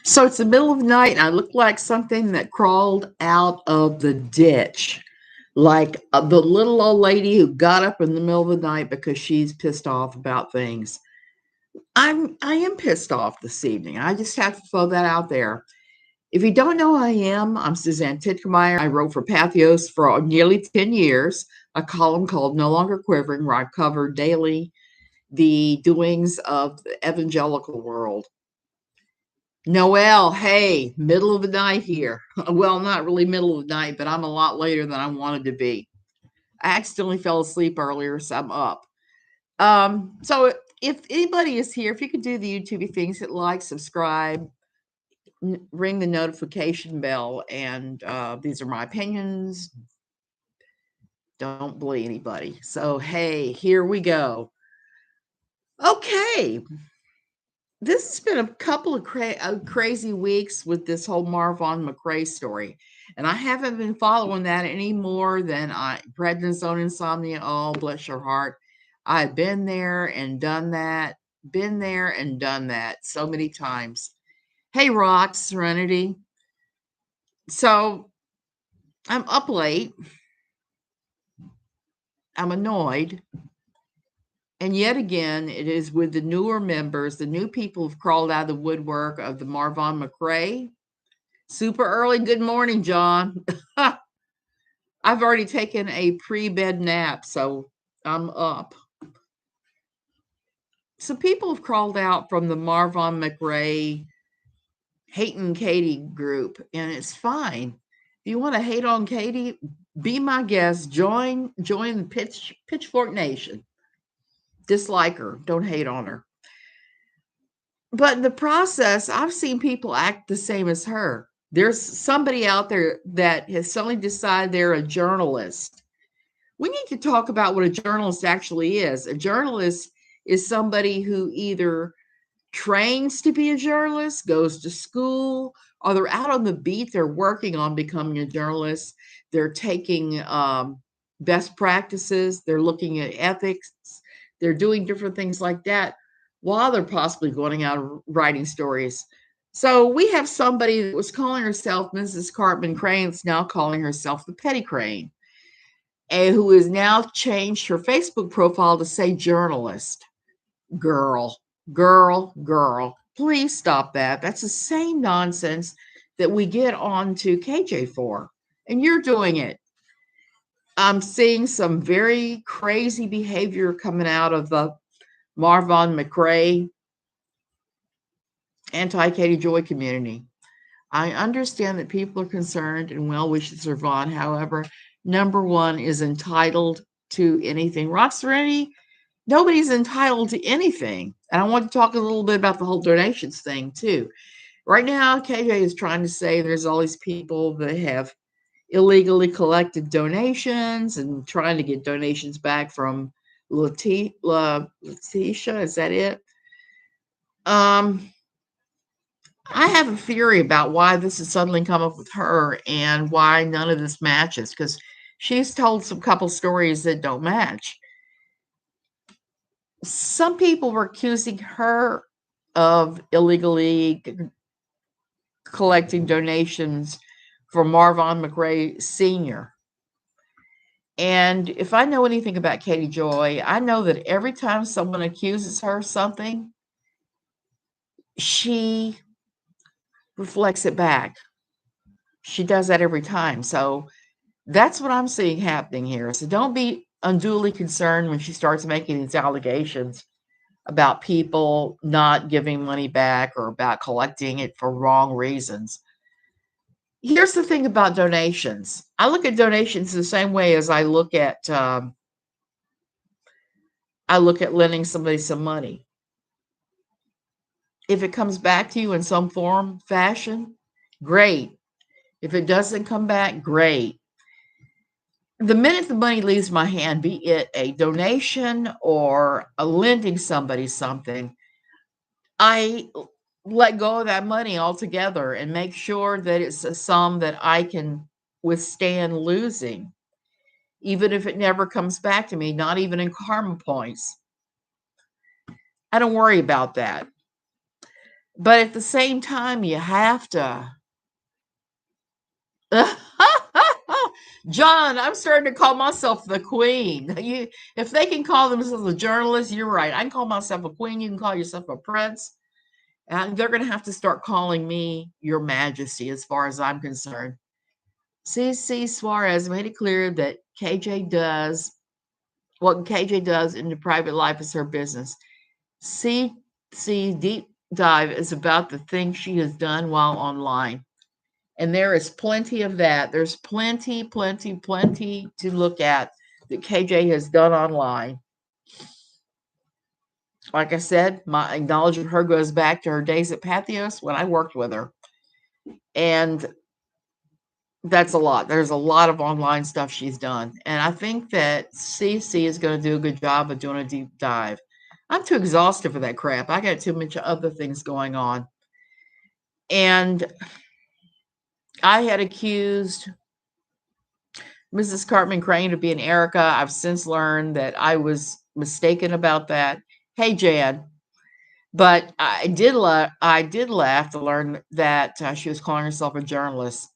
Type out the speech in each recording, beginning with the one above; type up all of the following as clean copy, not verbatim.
So it's the middle of the night, and I look like something that crawled out of the ditch. Like the little old lady who got up in the middle of the night because she's pissed off about things. I am pissed off this evening. I just have to throw that out there. If you don't know who I am, I'm Suzanne Titkemeyer. I wrote for Pathos for nearly 10 years, a column called No Longer Quivering, where I cover daily the doings of the evangelical world. Noel, hey, middle of the night here. Well, not really middle of the night, but I'm a lot later than I wanted to be. I accidentally fell asleep earlier, so I'm up. So if anybody is here, if you could do the YouTube things, hit like, subscribe, ring the notification bell, and these are my opinions. Don't bully anybody. So hey, here we go. Okay, this has been a couple of crazy weeks with this whole Marvon McRae story. And I haven't been following that any more than prednisone insomnia. Oh, bless your heart. I've been there and done that, been there and done that so many times. Hey, Rock, Serenity. So I'm up late. I'm annoyed. And yet again, it is with the newer members, the new people who've crawled out of the woodwork of the Marvon McRae. Super early. Good morning, John. I've already taken a pre-bed nap, so I'm up. So people have crawled out from the Marvon McRae hating Katie group, and it's fine. If you want to hate on Katie, be my guest. Join the Pitchfork Nation. Dislike her. Don't hate on her. But in the process, I've seen people act the same as her. There's somebody out there that has suddenly decided they're a journalist. We need to talk about what a journalist actually is. A journalist is somebody who either trains to be a journalist, goes to school, or they're out on the beat. They're working on becoming a journalist. They're taking best practices. They're looking at ethics. They're doing different things like that while they're possibly going out and writing stories. So we have somebody that was calling herself Mrs. Cartman Crane, that's now calling herself the Petty Crane, and who has now changed her Facebook profile to say journalist. Girl, girl, please stop that. That's the same nonsense that we get on to KJ for, and you're doing it. I'm seeing some very crazy behavior coming out of the Marvon McRae anti-Katie Joy community. I understand that people are concerned and well wishes are Vaughn. However, number one is entitled to anything. Rock Serenity, nobody's entitled to anything. And I want to talk a little bit about the whole donations thing too. Right now, KJ is trying to say there's all these people that have illegally collected donations and trying to get donations back from Letitia. Is that it? I have a theory about why this has suddenly come up with her and why none of this matches, because she's told some couple stories that don't match. Some people were accusing her of illegally collecting donations for Marvon McRae Sr. And if I know anything about Katie Joy, I know that every time someone accuses her of something, she reflects it back. She does that every time. So that's what I'm seeing happening here. So don't be unduly concerned when she starts making these allegations about people not giving money back or about collecting it for wrong reasons. Here's the thing about donations. I look at donations the same way as I look at lending somebody some money. If it comes back to you in some form, fashion, great. If it doesn't come back, great. The minute the money leaves my hand, be it a donation or a lending somebody something, I let go of that money altogether and make sure that it's a sum that I can withstand losing, even if it never comes back to me, not even in karma points. I don't worry about that. But at the same time, you have to. John, I'm starting to call myself the queen. If they can call themselves a journalist, you're right. I can call myself a queen. You can call yourself a prince. And they're going to have to start calling me Your Majesty, as far as I'm concerned. CC Suarez made it clear that KJ does what KJ does in the private life is her business. CC Deep Dive is about the things she has done while online. And there is plenty of that. There's plenty to look at that KJ has done online. Like I said, my knowledge of her goes back to her days at Pathos when I worked with her. And that's a lot. There's a lot of online stuff she's done. And I think that CC is going to do a good job of doing a deep dive. I'm too exhausted for that crap. I got too much other things going on. And I had accused Mrs. Cartman Crane of being Erica. I've since learned that I was mistaken about that. Hey, Jan. But I did laugh to learn that she was calling herself a journalist.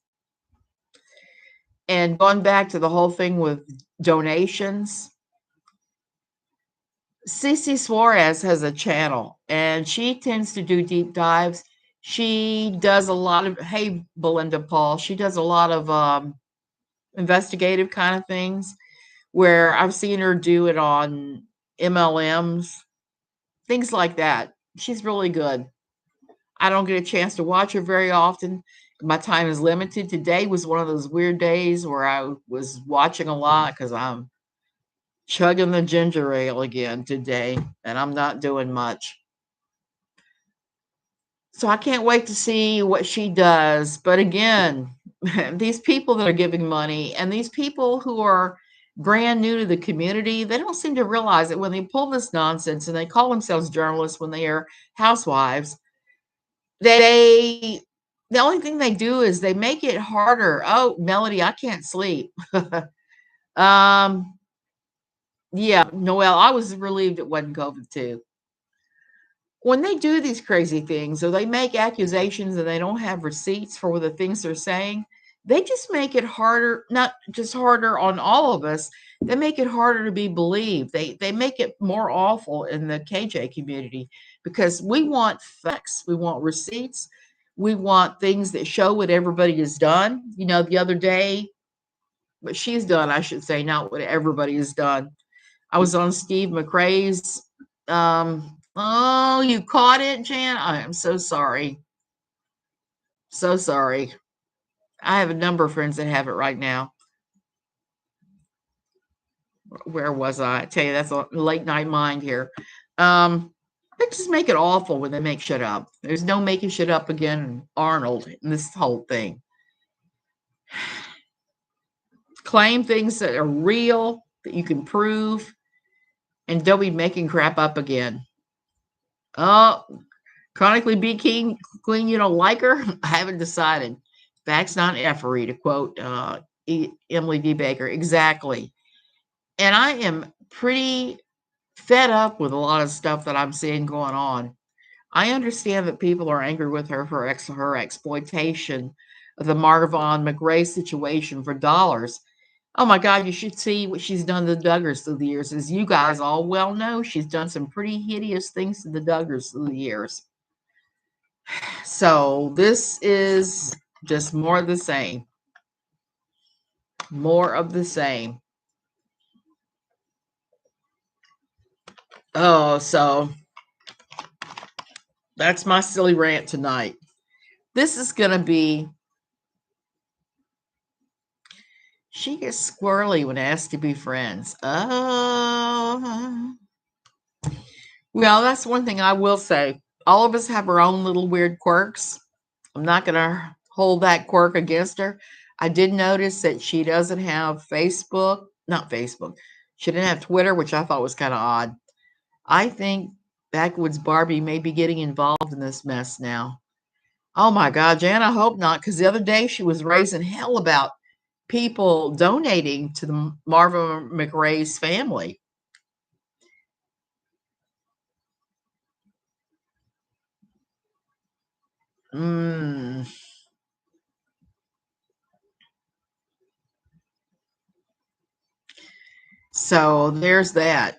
And going back to the whole thing with donations, Cici Suarez has a channel and she tends to do deep dives. She does a lot of, hey, Belinda Paul, she does a lot of investigative kind of things where I've seen her do it on MLMs, things like that. She's really good. I don't get a chance to watch her very often. My time is limited. Today was one of those weird days where I was watching a lot because I'm chugging the ginger ale again today, and I'm not doing much. So I can't wait to see what she does. But again, these people that are giving money and these people who are brand new to the community, they don't seem to realize that when they pull this nonsense and they call themselves journalists when they are housewives, they the only thing they do is they make it harder. Oh, Melody, I can't sleep. um, yeah, Noelle, I was relieved it wasn't COVID too. When they do these crazy things or they make accusations and they don't have receipts for the things they're saying, they just make it harder, not just harder on all of us. They make it harder to be believed. They make it more awful in the KJ community because we want facts, we want receipts, we want things that show what everybody has done. You know, the other day, what she's done, I should say, not what everybody has done. I was on Steve McRae's. Oh, you caught it, Jan? I am so sorry. So sorry. I have a number of friends that have it right now. Where was I? Tell you, that's a late night mind here. They just make it awful when they make shit up. There's no making shit up again in Arnold in this whole thing. Claim things that are real, that you can prove, and don't be making crap up again. Oh, chronically be king, queen, you don't like her? I haven't decided. Facts, not effery, to quote Emily D. Baker. Exactly. And I am pretty fed up with a lot of stuff that I'm seeing going on. I understand that people are angry with her for her exploitation of the Marvon McRae situation for dollars. Oh my God, you should see what she's done to the Duggars through the years. As you guys all well know, she's done some pretty hideous things to the Duggars through the years. So this is just more of the same. More of the same. Oh, so that's my silly rant tonight. This is going to be. She gets squirrely when asked to be friends. Oh. Well, that's one thing I will say. All of us have our own little weird quirks. I'm not going to hold that quirk against her. I did notice that she doesn't have Facebook. Not Facebook. She didn't have Twitter, which I thought was kind of odd. I think Backwoods Barbie may be getting involved in this mess now. Oh my God, Jan, I hope not, because the other day she was raising hell about people donating to the Marvin McRae's family. Mm. So there's that.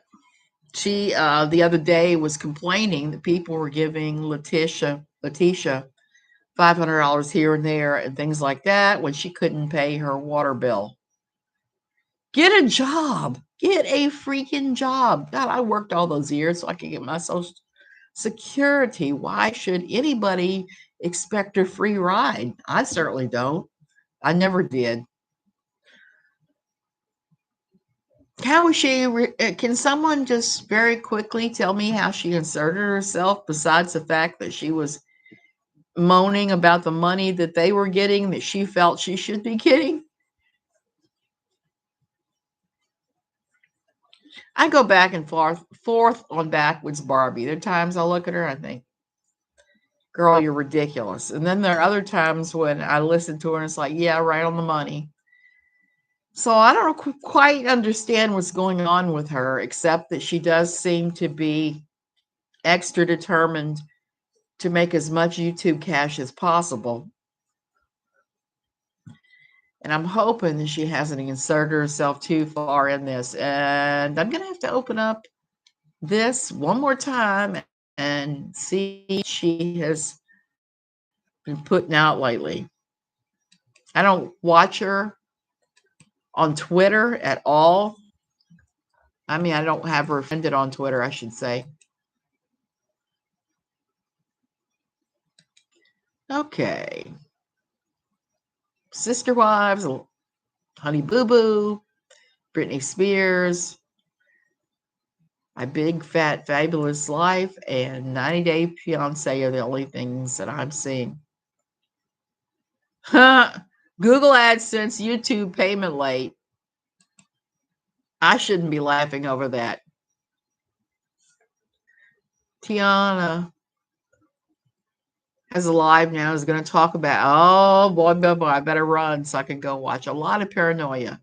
She the other day was complaining that people were giving Letitia $500 here and there and things like that when she couldn't pay her water bill. Get a job. Get a freaking job. God, I worked all those years so I could get my social security. Why should anybody expect a free ride? I certainly don't. I never did. How was she? Can someone just very quickly tell me how she inserted herself besides the fact that she was moaning about the money that they were getting that she felt she should be getting? I go back and forth on backwards Barbie. There are times I look at her and I think, girl, you're ridiculous. And then there are other times when I listen to her and it's like, yeah, right on the money. So I don't quite understand what's going on with her, except that she does seem to be extra determined to make as much YouTube cash as possible. And I'm hoping that she hasn't inserted herself too far in this. And I'm going to have to open up this one more time and see what she has been putting out lately. I don't watch her on Twitter at all. I mean, I don't have her offended on Twitter, I should say. Okay. Sister Wives, Honey Boo Boo, Britney Spears, My Big Fat Fabulous Life, and 90 Day Fiance are the only things that I'm seeing. Google AdSense, YouTube payment late. I shouldn't be laughing over that. Tiana has a live now, is going to talk about, oh boy, I better run so I can go watch a lot of Paranoia.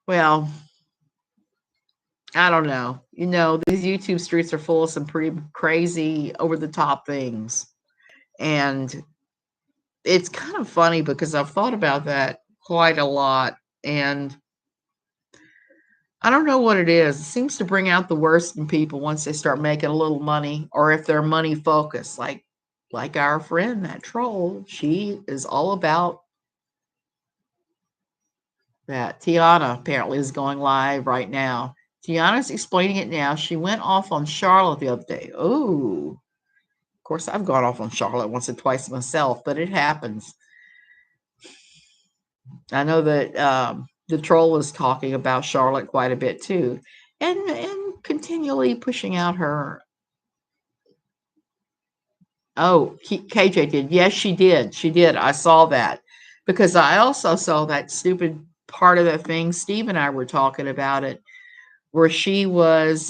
Well, I don't know. You know, these YouTube streets are full of some pretty crazy, over the top things. And it's kind of funny because I've thought about that quite a lot. And I don't know what it is. It seems to bring out the worst in people once they start making a little money, or if they're money focused, like our friend, that troll. She is all about that. Tiana apparently is going live right now. Tiana's explaining it now. She went off on Charlotte the other day. Oh, of course, I've gone off on Charlotte once or twice myself, but it happens. I know that the troll is talking about Charlotte quite a bit too, and continually pushing out her. Oh, KJ did. Yes, she did. She did. I saw that because I also saw that stupid part of the thing. Steve and I were talking about it, where she was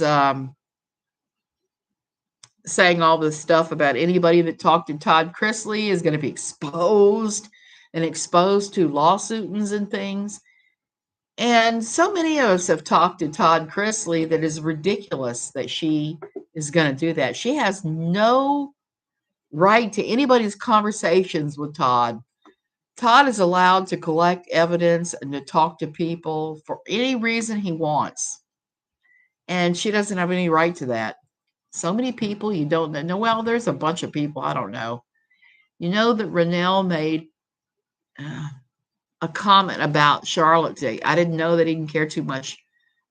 saying all this stuff about anybody that talked to Todd Chrisley is going to be exposed to lawsuits and things. And so many of us have talked to Todd Chrisley that is ridiculous that she is going to do that. She has no right to anybody's conversations with Todd. Todd is allowed to collect evidence and to talk to people for any reason he wants. And she doesn't have any right to that. So many people you don't know. Well, there's a bunch of people I don't know. You know that Rennell made a comment about Charlotte today. I didn't know they didn't care too much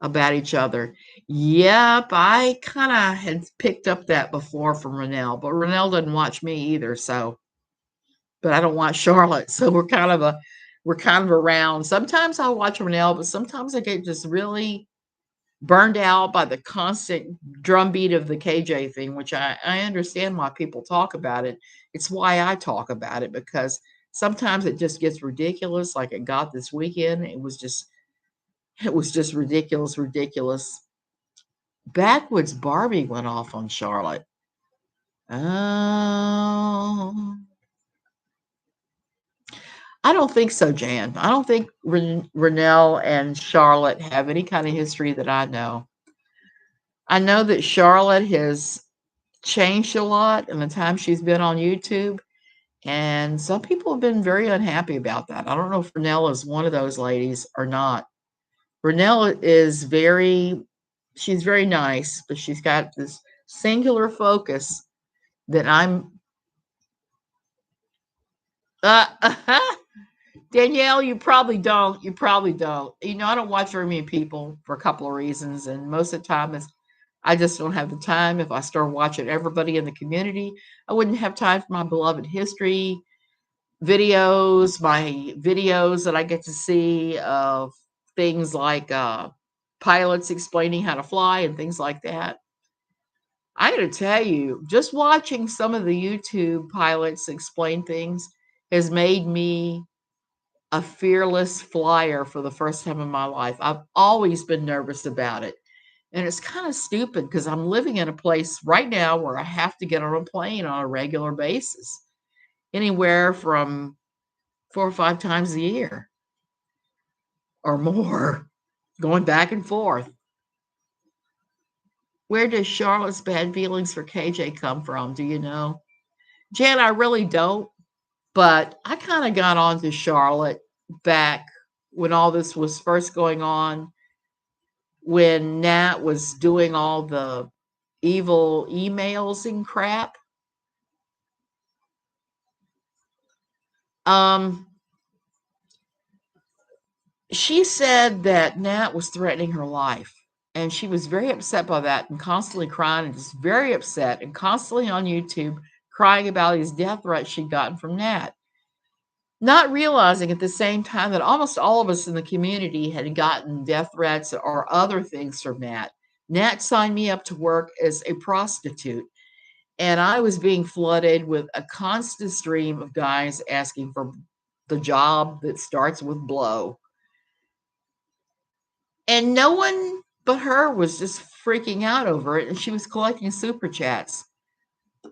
about each other. Yep, I kind of had picked up that before from Rennell, but Rennell doesn't watch me either. So, but I don't watch Charlotte, so we're kind of around. Sometimes I watch Rennell, but sometimes I get just really burned out by the constant drumbeat of the KJ thing, which I understand why people talk about it. It's why I talk about it, because sometimes it just gets ridiculous, like it got this weekend. It was just ridiculous. Backwoods Barbie went off on Charlotte. Oh, I don't think so, Jan. I don't think Rennell and Charlotte have any kind of history that I know. I know that Charlotte has changed a lot in the time she's been on YouTube, and some people have been very unhappy about that. I don't know if Renelle is one of those ladies or not. Renelle is she's very nice, but she's got this singular focus that uh, Danielle, you probably don't. You probably don't. I don't watch very many people for a couple of reasons, and most of the time is I just don't have the time. If I start watching everybody in the community, I wouldn't have time for my beloved history videos, my videos that I get to see of things like pilots explaining how to fly and things like that. I got to tell you, just watching some of the YouTube pilots explain things has made me a fearless flyer for the first time in my life. I've always been nervous about it. And it's kind of stupid because I'm living in a place right now where I have to get on a plane on a regular basis, anywhere from 4 or 5 times a year or more, going back and forth. Where does Charlotte's bad feelings for KJ come from? Do you know? Jan, I really don't. But I kind of got on to Charlotte back when all this was first going on, when Nat was doing all the evil emails and crap. Um, she said that Nat was threatening her life. And she was very upset by that and constantly crying and just very upset and constantly on YouTube crying about these death threats she'd gotten from Nat. Not realizing at the same time that almost all of us in the community had gotten death threats or other things from Nat. Nat signed me up to work as a prostitute, and I was being flooded with a constant stream of guys asking for the job that starts with blow. And no one but her was just freaking out over it, and she was collecting super chats.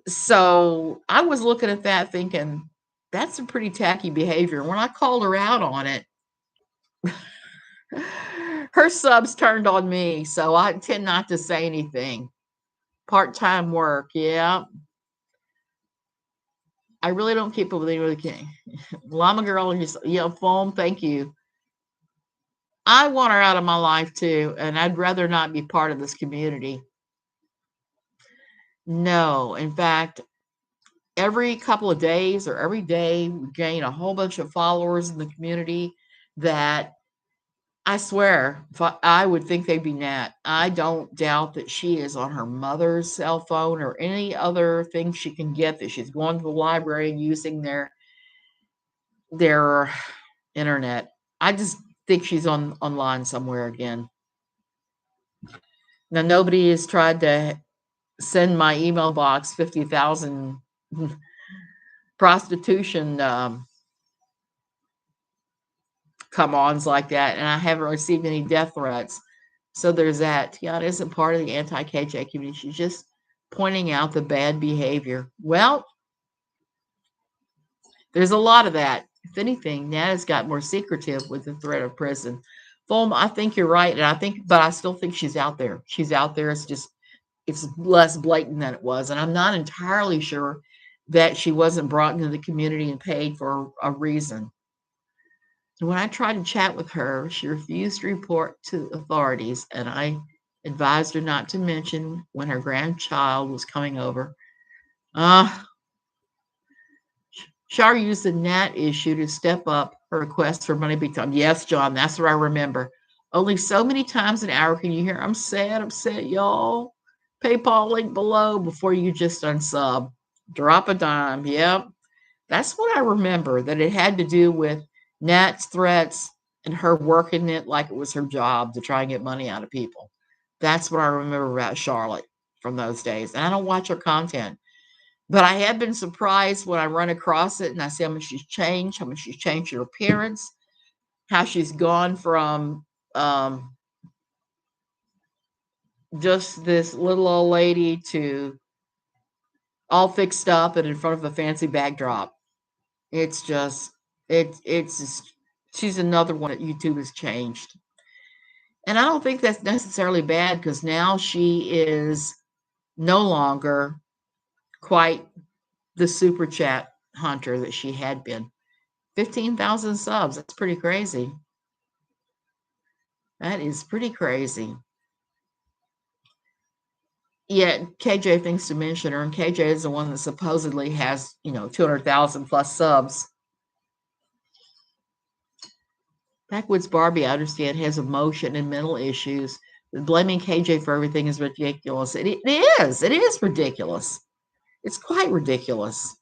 So I was looking at that thinking, that's some pretty tacky behavior. And when I called her out on it, her subs turned on me, so I tend not to say anything. Part-time work, yeah. I really don't keep up with anybody. Llama girl, foam, thank you. I want her out of my life too, and I'd rather not be part of this community. No, in fact, every couple of days or every day, we gain a whole bunch of followers in the community that I swear, I would think they'd be Nat. I don't doubt that she is on her mother's cell phone or any other thing she can get, that she's going to the library and using their internet. I just think she's online somewhere again. Now, nobody has tried to send my email box 50,000 prostitution come-ons like that, and I haven't received any death threats. So there's that. Yeah, it isn't part of the anti-KJ community. She's just pointing out the bad behavior. Well, there's a lot of that. If anything, Nat has got more secretive with the threat of prison. Foam, I think you're right, but I still think she's out there. She's out there. It's less blatant than it was, and I'm not entirely sure that she wasn't brought into the community and paid for a reason. When I tried to chat with her, she refused to report to authorities, and I advised her not to mention when her grandchild was coming over. Shar used the Nat issue to step up her request for money big time. Yes, John, that's what I remember. Only so many times an hour can you hear, I'm sad, upset, y'all. PayPal link below before you just unsub. Drop a dime. Yep. That's what I remember, that it had to do with Nat's threats and her working it like it was her job to try and get money out of people. That's what I remember about Charlotte from those days. And I don't watch her content. But I have been surprised when I run across it and I see how much she's changed her appearance, how she's gone from just this little old lady to all fixed up and in front of a fancy backdrop. It's just, she's another one that YouTube has changed. And I don't think that's necessarily bad because now she is no longer quite the super chat hunter that she had been. 15,000 subs. That's pretty crazy. That is pretty crazy. Yeah, KJ thinks to mention her, and KJ is the one that supposedly has, 200,000 plus subs. Backwoods Barbie, I understand, has emotion and mental issues. Blaming KJ for everything is ridiculous. It is. It is ridiculous. It's quite ridiculous.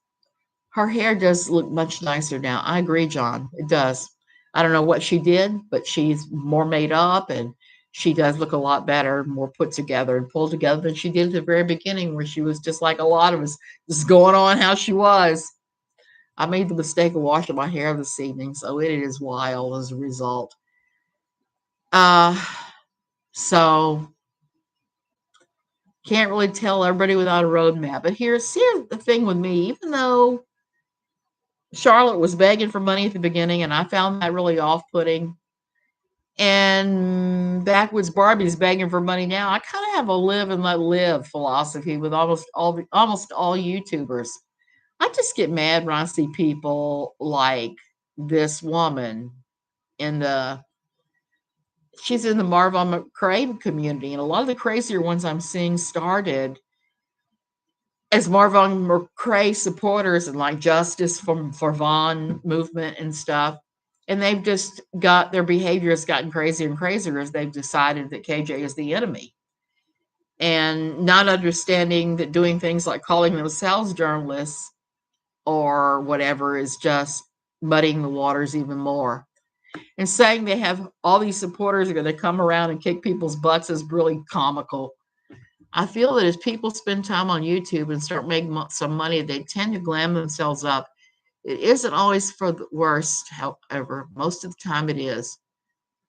Her hair does look much nicer now. I agree, John. It does. I don't know what she did, but she's more made up and she does look a lot better, more put together and pulled together than she did at the very beginning, where she was just like a lot of us, just going on how she was. I made the mistake of washing my hair this evening, so it is wild as a result. Uh, so can't really tell everybody without a roadmap. But here's the thing with me, even though Charlotte was begging for money at the beginning, and I found that really off-putting. And Backwoods Barbie's begging for money now. I kind of have a live and let live philosophy with almost all YouTubers. I just get mad when I see people like this woman she's in the Marvon McRae community, and a lot of the crazier ones I'm seeing started as Marvon McRae supporters and like Justice for Vaughn movement and stuff. And they've just got, their behavior has gotten crazier and crazier as they've decided that KJ is the enemy. And not understanding that doing things like calling themselves journalists or whatever is just muddying the waters even more. And saying they have all these supporters are going to come around and kick people's butts is really comical. I feel that as people spend time on YouTube and start making some money, they tend to glam themselves up. It isn't always for the worst, however. Most of the time it is.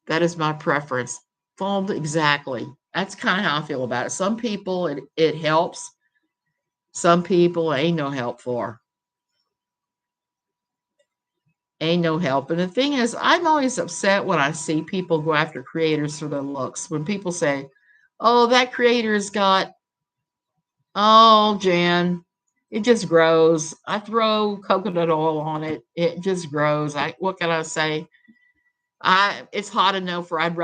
That is my preference. Fold, exactly. That's kind of how I feel about it. Some people, it helps. Some people ain't no help for. Ain't no help. And the thing is, I'm always upset when I see people go after creators for their looks. When people say, oh, that creator's got, oh, Jan, it just grows. I throw coconut oil on it. It just grows. What can I say? It's hot enough where I'd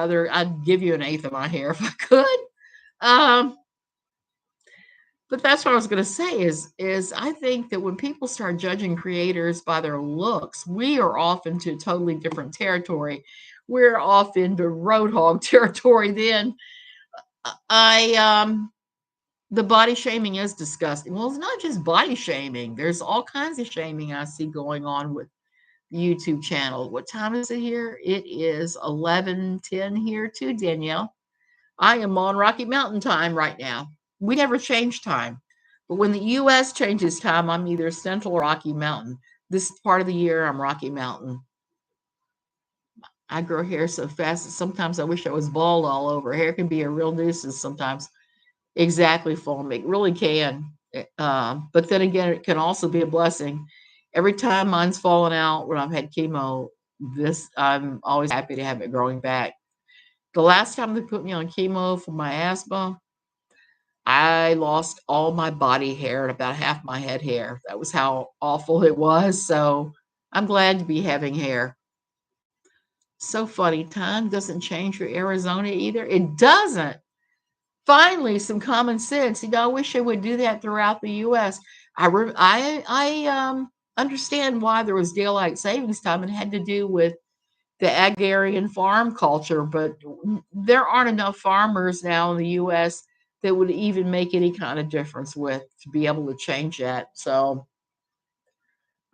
give you an eighth of my hair if I could. But that's what I was going to say is I think that when people start judging creators by their looks, we are off into totally different territory. We're off into roadhog territory then. The body shaming is disgusting. Well, it's not just body shaming. There's all kinds of shaming I see going on with the YouTube channel. What time is it here? It is 11:10 here too, Danielle. I am on Rocky Mountain time right now. We never change time. But when the U.S. changes time, I'm either Central or Rocky Mountain. This part of the year, I'm Rocky Mountain. I grow hair so fast that sometimes I wish I was bald all over. Hair can be a real nuisance sometimes. Exactly, Foam. It really can. But then again, it can also be a blessing. Every time mine's fallen out when I've had chemo, I'm always happy to have it growing back. The last time they put me on chemo for my asthma, I lost all my body hair and about half my head hair. That was how awful it was. So I'm glad to be having hair. So funny. Time doesn't change for Arizona either. It doesn't. Finally, some common sense. I wish they would do that throughout the U.S. I understand why there was daylight savings time. It had to do with the agrarian farm culture, but there aren't enough farmers now in the U.S. that would even make any kind of difference with to be able to change that. So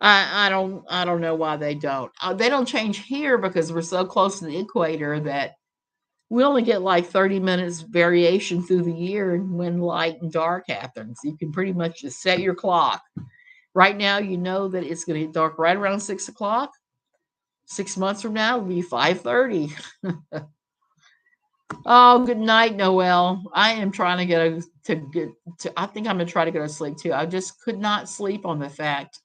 I don't know why they don't. They don't change here because we're so close to the equator that we only get like 30 minutes variation through the year when light and dark happens. You can pretty much just set your clock. Right now, you know that it's going to get dark right around 6 o'clock. 6 months from now, it'll be 5:30. Oh, good night, Noelle. I am trying to I think I'm going to try to go to sleep too. I just could not sleep on the fact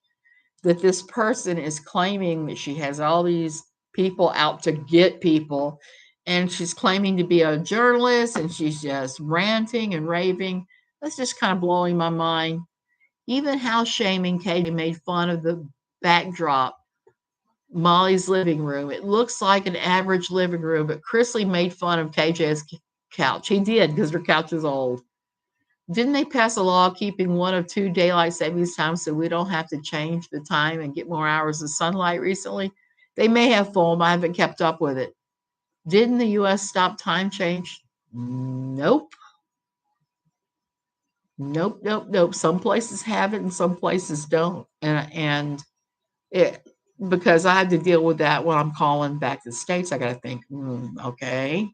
that this person is claiming that she has all these people out to get people. and she's claiming to be a journalist, and she's just ranting and raving. That's just kind of blowing my mind. Even house shaming, KJ made fun of the backdrop, Molly's living room. It looks like an average living room, but Chrisley made fun of KJ's couch. He did, because her couch is old. Didn't they pass a law keeping one of 2 daylight savings times so we don't have to change the time and get more hours of sunlight recently? They may have foam. I haven't kept up with it. Didn't the U.S. stop time change? Nope. Nope, nope, nope. Some places have it and some places don't. And it, because I had to deal with that when I'm calling back to the States, I got to think, okay,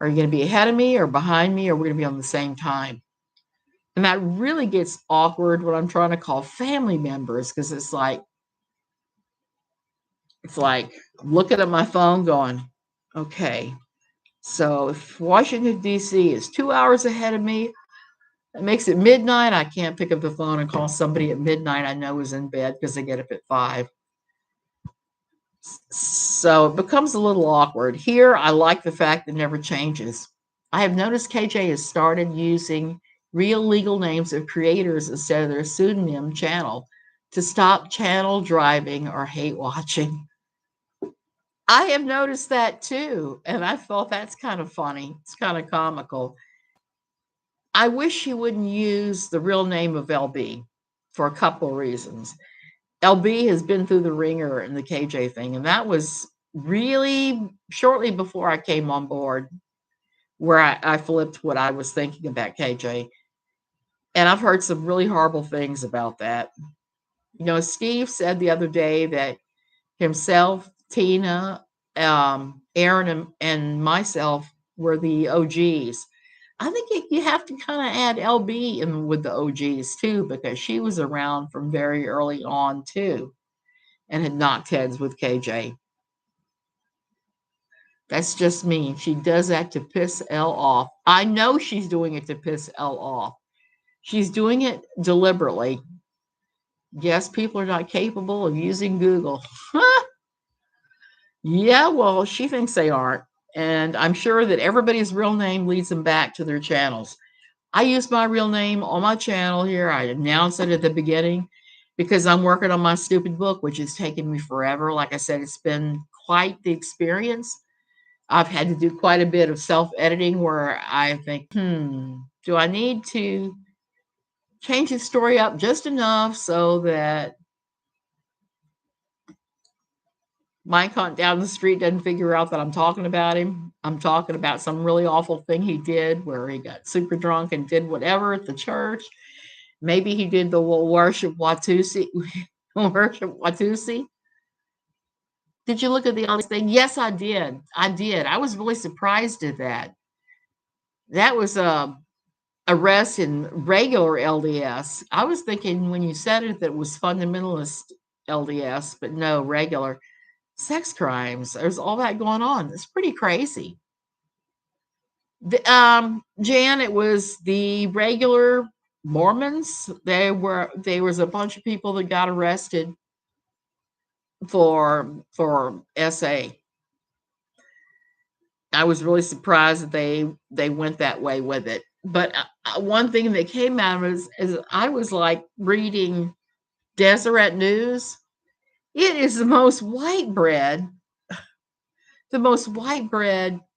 are you going to be ahead of me or behind me, or we're going to be on the same time? And that really gets awkward when I'm trying to call family members, because it's like looking at my phone going, okay, so if Washington, D.C. is 2 hours ahead of me, it makes it midnight. I can't pick up the phone and call somebody at midnight I know is in bed because they get up at 5. So it becomes a little awkward. Here, I like the fact that it never changes. I have noticed KJ has started using real legal names of creators instead of their pseudonym channel to stop channel driving or hate watching. I have noticed that too, and I thought that's kind of funny. It's kind of comical. I wish he wouldn't use the real name of LB for a couple of reasons. LB has been through the ringer in the KJ thing, and that was really shortly before I came on board, where I flipped what I was thinking about KJ. And I've heard some really horrible things about that. You know, Steve said the other day that himself, Tina, Aaron, and myself were the OGs. I think you have to kind of add LB in with the OGs too, because she was around from very early on too, and had knocked heads with KJ. That's just me. She does that to piss L off. I know she's doing it to piss L off. She's doing it deliberately. Yes, people are not capable of using Google. Yeah, well, she thinks they aren't. And I'm sure that everybody's real name leads them back to their channels. I use my real name on my channel here. I announce it at the beginning because I'm working on my stupid book, which has taken me forever. Like I said, it's been quite the experience. I've had to do quite a bit of self-editing where I think, do I need to change the story up just enough so that Mike Hunt down the street doesn't figure out that I'm talking about him. I'm talking about some really awful thing he did where he got super drunk and did whatever at the church. Maybe he did the worship Watusi. Worship Watusi. Did you look at the other thing? Yes, I did. I did. I was really surprised at that. That was a arrest in regular LDS. I was thinking when you said it that it was fundamentalist LDS, but no, regular. Sex crimes. There's all that going on. It's pretty crazy. Jan, it was the regular Mormons. There was a bunch of people that got arrested for SA. I was really surprised that they went that way with it. But one thing that came out of it is I was like reading Deseret News. It is the most white bread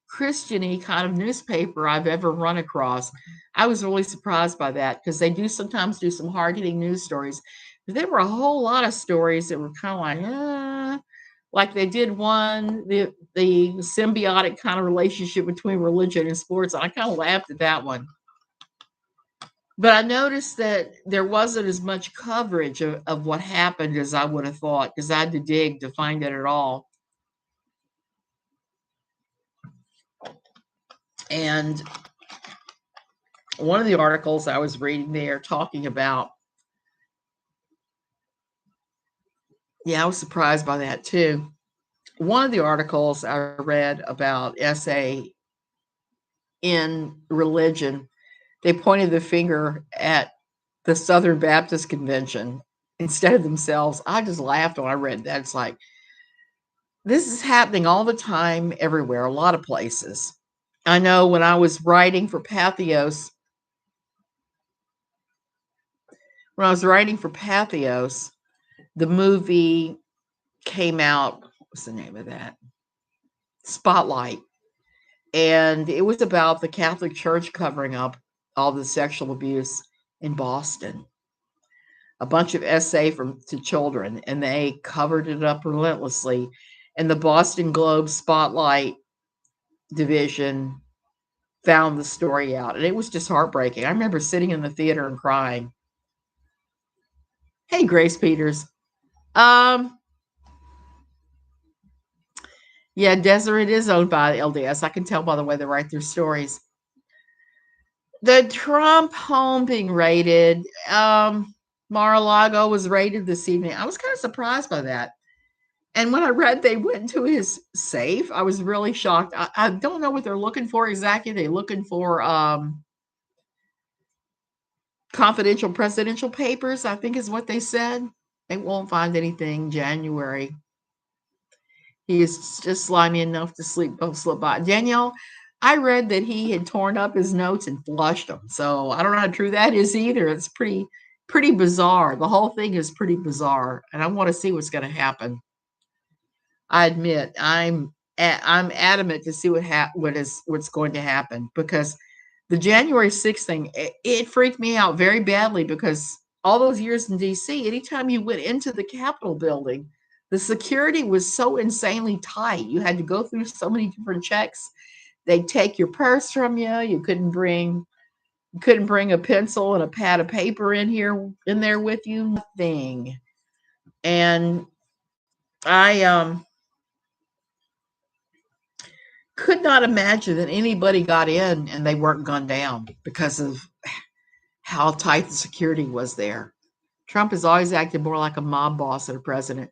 Christian-y kind of newspaper I've ever run across. I was really surprised by that because they do sometimes do some hard-hitting news stories. But there were a whole lot of stories that were kind of like they did one, the symbiotic kind of relationship between religion and sports. I kind of laughed at that one. But I noticed that there wasn't as much coverage of what happened as I would have thought, because I had to dig to find it at all. And one of the articles I was reading there talking about, I was surprised by that too. One of the articles I read about SA in religion, they pointed the finger at the Southern Baptist Convention instead of themselves. I just laughed when I read that. It's like, This is happening all the time, everywhere, a lot of places. I know when I was writing for Pathos, the movie came out. What's the name of that? Spotlight. And it was about the Catholic Church covering up all the sexual abuse in Boston. A bunch of essay from to children, and they covered it up relentlessly. And the Boston Globe Spotlight division found the story out, and it was just heartbreaking. I remember sitting in the theater and crying. Hey, Grace Peters. Um, yeah, Deseret is owned by LDS. I can tell by the way they write their stories. The Trump home being raided. Mar-a-Lago was raided this evening. I was kind of surprised by that. And when I read they went to his safe, I was really shocked. I don't know what they're looking for exactly. They're looking for confidential presidential papers, I think is what they said. They won't find anything January. He is just slimy enough to slip by. Danielle, I read that he had torn up his notes and flushed them. So I don't know how true that is either. It's pretty bizarre. The whole thing is pretty bizarre, and I want to see what's going to happen. I admit I'm adamant to see what's going to happen, because the January 6th thing, it freaked me out very badly, because all those years in DC, anytime you went into the Capitol building, the security was so insanely tight. You had to go through so many different checks. They'd take your purse from you. You couldn't bring a pencil and a pad of paper in there with you. Nothing. And I could not imagine that anybody got in and they weren't gunned down because of how tight the security was there. Trump has always acted more like a mob boss than a president.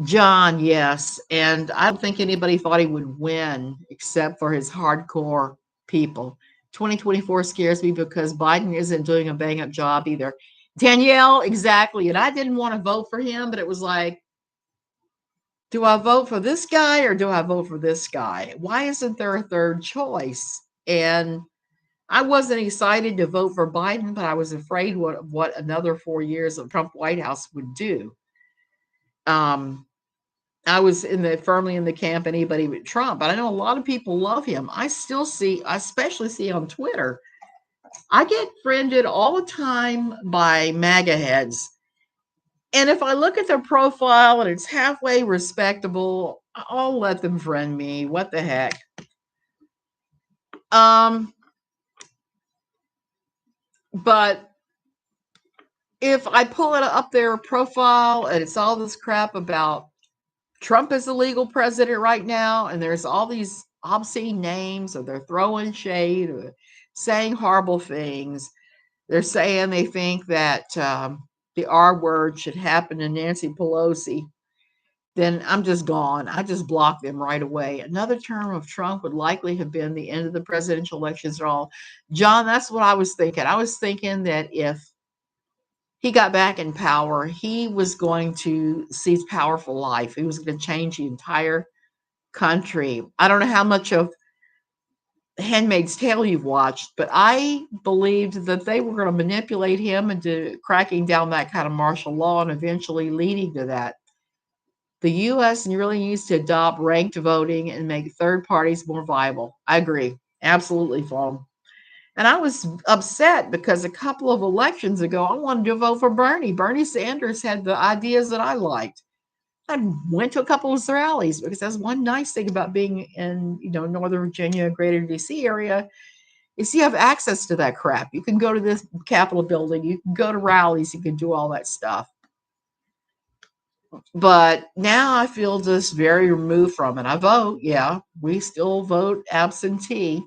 John, yes. And I don't think anybody thought he would win except for his hardcore people. 2024 scares me because Biden isn't doing a bang up job either. Danielle, exactly. And I didn't want to vote for him, but it was like, do I vote for this guy or do I vote for this guy? Why isn't there a third choice? And I wasn't excited to vote for Biden, but I was afraid what another 4 years of Trump White House would do. I was firmly in the camp anybody but Trump, but I know a lot of people love him. I especially see on Twitter, I get friended all the time by MAGA heads. And if I look at their profile and it's halfway respectable, I'll let them friend me. What the heck? But if I pull it up their profile and it's all this crap about Trump is the legal president right now, and there's all these obscene names, or they're throwing shade or saying horrible things. They're saying they think that the R word should happen to Nancy Pelosi. Then I'm just gone. I just block them right away. Another term of Trump would likely have been the end of the presidential elections at all. John, that's what I was thinking. I was thinking that if he got back in power, he was going to seize power for life. He was going to change the entire country. I don't know how much of Handmaid's Tale you've watched, but I believed that they were going to manipulate him into cracking down that kind of martial law and eventually leading to that. The U.S. really needs to adopt ranked voting and make third parties more viable. I agree. Absolutely, Paul. And I was upset because a couple of elections ago, I wanted to vote for Bernie. Bernie Sanders had the ideas that I liked. I went to a couple of his rallies because that's one nice thing about being in, Northern Virginia, greater DC area, is you have access to that crap. You can go to this Capitol building, you can go to rallies, you can do all that stuff. But now I feel just very removed from it. I vote, yeah. We still vote absentee.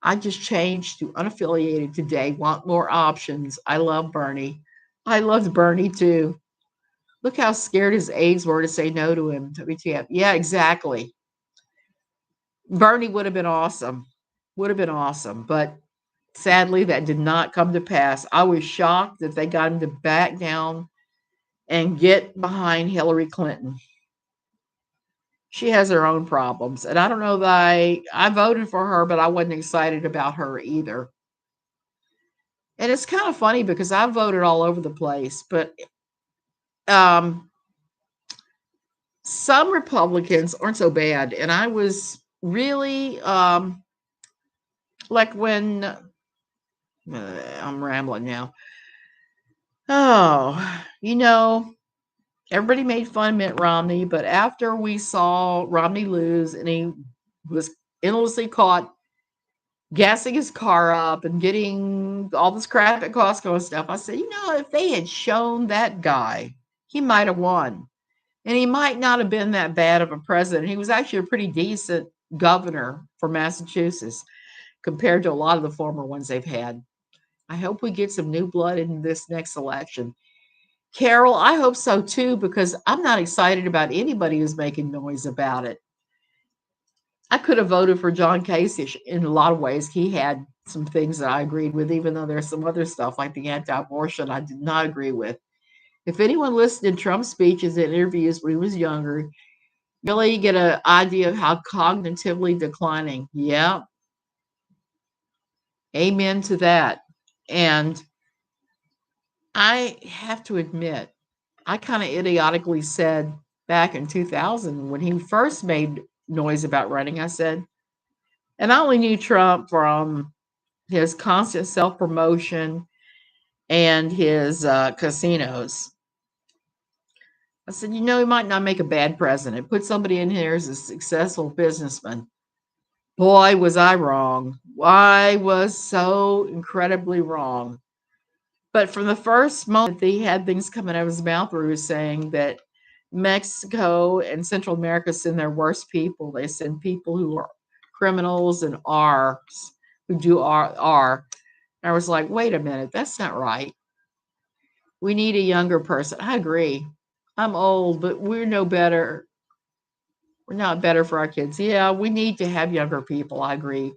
I just changed to unaffiliated today. Want more options. I love Bernie. I loved Bernie too. Look how scared his aides were to say no to him. WTF. Yeah, exactly. Bernie would have been awesome. Would have been awesome. But sadly, that did not come to pass. I was shocked that they got him to back down and get behind Hillary Clinton. She has her own problems. And I don't know that I voted for her, but I wasn't excited about her either. And it's kind of funny because I voted all over the place, but um, some Republicans aren't so bad. And I was really like when I'm rambling now. Oh, everybody made fun of Mitt Romney, but after we saw Romney lose and he was endlessly caught gassing his car up and getting all this crap at Costco and stuff, I said, if they had shown that guy, he might have won. And he might not have been that bad of a president. He was actually a pretty decent governor for Massachusetts compared to a lot of the former ones they've had. I hope we get some new blood in this next election. Carol, I hope so too, because I'm not excited about anybody who's making noise about it. I could have voted for John Kasich in a lot of ways. He had some things that I agreed with, even though there's some other stuff like the anti-abortion I did not agree with. If anyone listened to Trump's speeches and interviews when he was younger, really get an idea of how cognitively declining. Yeah. Amen to that. And I have to admit, I kind of idiotically said back in 2000 when he first made noise about running, I said, and I only knew Trump from his constant self-promotion and his casinos. I said, he might not make a bad president. Put somebody in here as a successful businessman. Boy, was I wrong. I was so incredibly wrong. But from the first moment that he had things coming out of his mouth where he was saying that Mexico and Central America send their worst people. They send people who are criminals and who do R. And I was like, wait a minute, that's not right. We need a younger person. I agree. I'm old, but we're no better. We're not better for our kids. Yeah, we need to have younger people. I agree.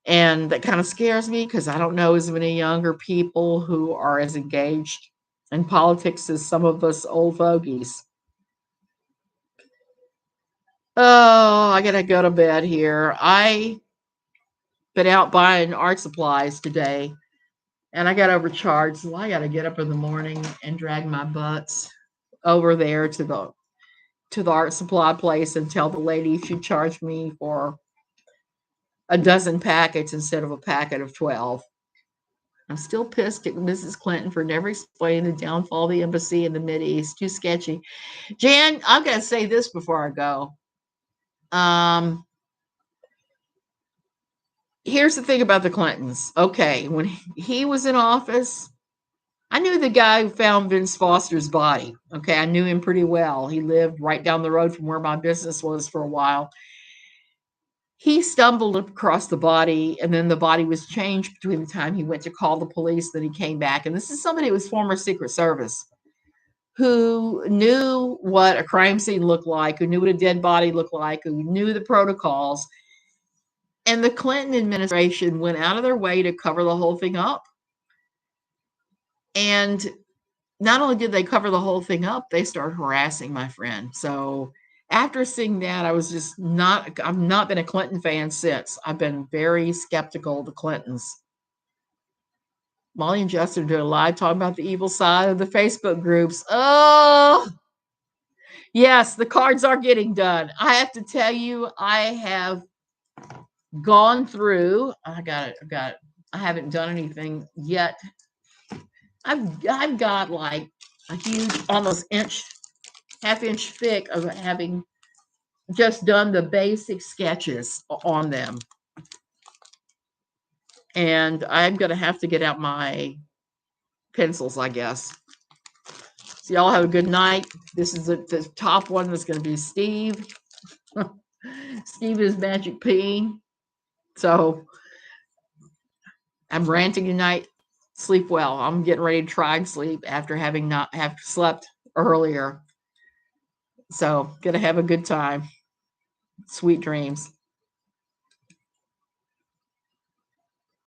And that kind of scares me because I don't know as many younger people who are as engaged in politics as some of us old fogies. Oh, I gotta go to bed here. I been out buying art supplies today and I got overcharged. So I gotta get up in the morning and drag my butts over there to the art supply place and tell the lady she charged me for a dozen packets instead of a packet of 12. I'm still pissed at Mrs. Clinton for never explaining the downfall of the embassy in the Mideast. Too sketchy. Jan, I'm going to say this before I go. Here's the thing about the Clintons. Okay, when he was in office, I knew the guy who found Vince Foster's body. Okay, I knew him pretty well. He lived right down the road from where my business was for a while. He stumbled across the body, and then the body was changed between the time he went to call the police, then he came back. And this is somebody who was former Secret Service, who knew what a crime scene looked like, who knew what a dead body looked like, who knew the protocols. And the Clinton administration went out of their way to cover the whole thing up. And not only did they cover the whole thing up, they started harassing my friend. So after seeing that, I've not been a Clinton fan since. I've been very skeptical of the Clintons. Molly and Justin are doing a live talking about the evil side of the Facebook groups. Oh, yes, the cards are getting done. I have to tell you, I have gone through. I got it. I haven't done anything yet. I've got like a huge, almost half inch thick of having just done the basic sketches on them. And I'm going to have to get out my pencils, I guess. So y'all have a good night. This is the top one that's going to be Steve. Steve is Magic P. So I'm ranting tonight. Sleep well. I'm getting ready to try and sleep after having not have slept earlier. So gonna have a good time. Sweet dreams.